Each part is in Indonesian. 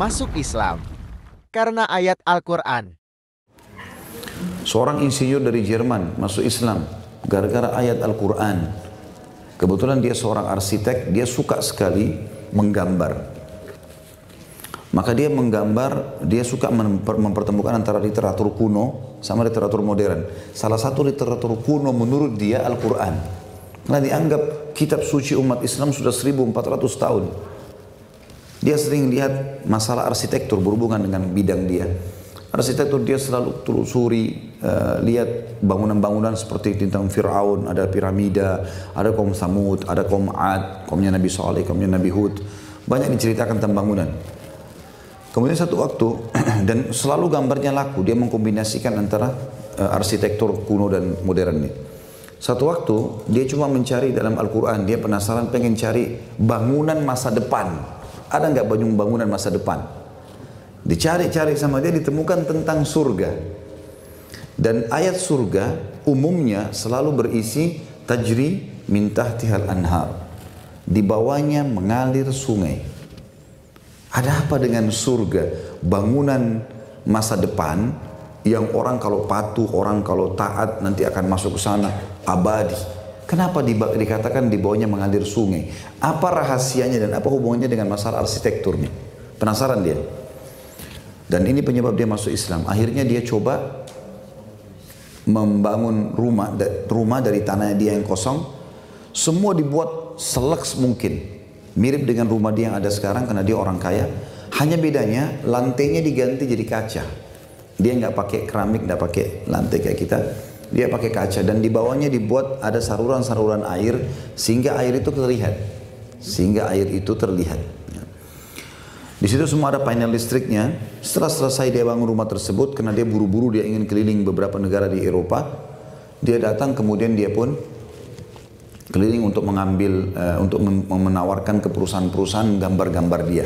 masuk Islam karena ayat Al-Quran. Seorang insinyur dari Jerman masuk Islam gara-gara ayat Al-Quran. Kebetulan dia seorang arsitek, dia suka sekali menggambar. Maka dia menggambar, dia suka mempertemukan antara literatur kuno sama literatur modern. Salah satu literatur kuno menurut dia Al-Quran. Karena dianggap kitab suci umat Islam sudah 1400 tahun. Dia sering lihat masalah arsitektur berhubungan dengan bidang dia. Arsitektur dia selalu telusuri, lihat bangunan-bangunan seperti tentang Fir'aun, ada piramida, ada kaum Samud, ada kaum Ad, kaumnya Nabi Saleh, kaumnya Nabi Hud. Banyak diceritakan tentang bangunan. Kemudian satu waktu, dan selalu gambarnya laku, dia mengkombinasikan antara arsitektur kuno dan modern ini. Satu waktu, dia cuma mencari dalam Al-Quran, dia penasaran pengen cari bangunan masa depan. Ada nggak bangunan masa depan? Dicari-cari sama dia, ditemukan tentang surga. Dan ayat surga umumnya selalu berisi tajri min tahtihal anhar. Di bawahnya mengalir sungai. Ada apa dengan surga? Bangunan masa depan yang orang kalau patuh, orang kalau taat nanti akan masuk ke sana abadi. Kenapa dikatakan di bawahnya mengalir sungai? Apa rahasianya dan apa hubungannya dengan masalah arsitekturnya? Penasaran dia. Dan ini penyebab dia masuk Islam. Akhirnya dia coba membangun rumah dari tanah dia yang kosong. Semua dibuat seleks mungkin. Mirip dengan rumah dia yang ada sekarang karena dia orang kaya. Hanya bedanya lantainya diganti jadi kaca. Dia nggak pakai keramik, nggak pakai lantai kayak kita. Dia pakai kaca dan di bawahnya dibuat ada saluran-saluran air sehingga air itu terlihat. Di situ semua ada panel listriknya. Setelah selesai dia bangun rumah tersebut karena dia buru-buru dia ingin keliling beberapa negara di Eropa. Dia datang kemudian dia pun keliling untuk mengambil, untuk menawarkan ke perusahaan-perusahaan gambar-gambar dia.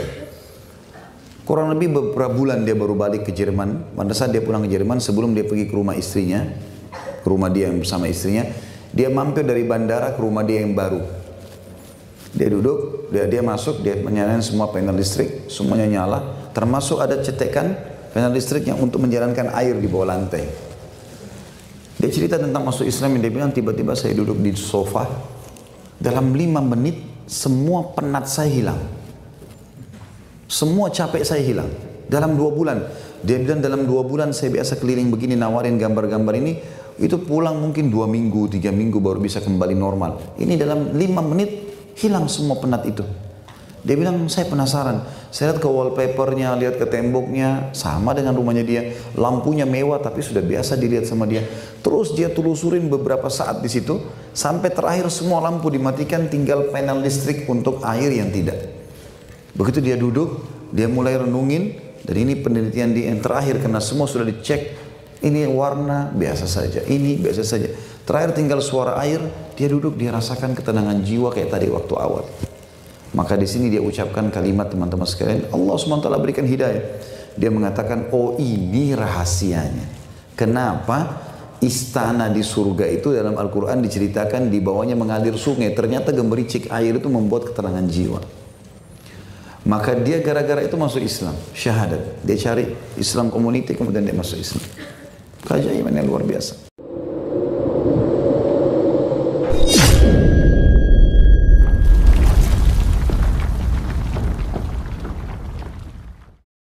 Kurang lebih beberapa bulan dia baru balik ke Jerman. Pada saat dia pulang ke Jerman, sebelum dia pergi ke rumah istrinya, ke rumah dia yang bersama istrinya, dia mampir dari bandara ke rumah dia yang baru. Dia duduk, dia masuk, dia menyalakan semua panel listrik, semuanya nyala, termasuk ada cetekan panel listrik yang untuk menjalankan air di bawah lantai. Dia cerita tentang masuk Islam, dia bilang tiba-tiba saya duduk di sofa, dalam 5 menit semua penat saya hilang. Semua capek saya hilang. Dalam 2 bulan. Dia bilang dalam 2 bulan saya biasa keliling begini nawarin gambar-gambar ini. Itu pulang mungkin 2 minggu, 3 minggu baru bisa kembali normal. Ini dalam 5 menit hilang semua penat itu. Dia bilang saya penasaran. Saya lihat ke wallpapernya, lihat ke temboknya. Sama dengan rumahnya dia. Lampunya mewah tapi sudah biasa dilihat sama dia. Terus dia telusurin beberapa saat di situ. Sampai terakhir semua lampu dimatikan, tinggal panel listrik untuk air yang tidak. Begitu dia duduk, dia mulai renungin. Dan ini penelitian dia yang terakhir karena semua sudah dicek. Ini warna biasa saja, ini biasa saja. Terakhir tinggal suara air, dia duduk, dia rasakan ketenangan jiwa kayak tadi waktu awal. Maka di sini dia ucapkan kalimat teman-teman sekalian, Allah SWT berikan hidayah. Dia mengatakan, oh ini rahasianya. Kenapa istana di surga itu dalam Al-Quran diceritakan di bawahnya mengalir sungai. Ternyata gemericik air itu membuat ketenangan jiwa. Maka dia gara-gara itu masuk Islam, syahadat. Dia cari Islam community kemudian dia masuk Islam. Keajaiban yang luar biasa.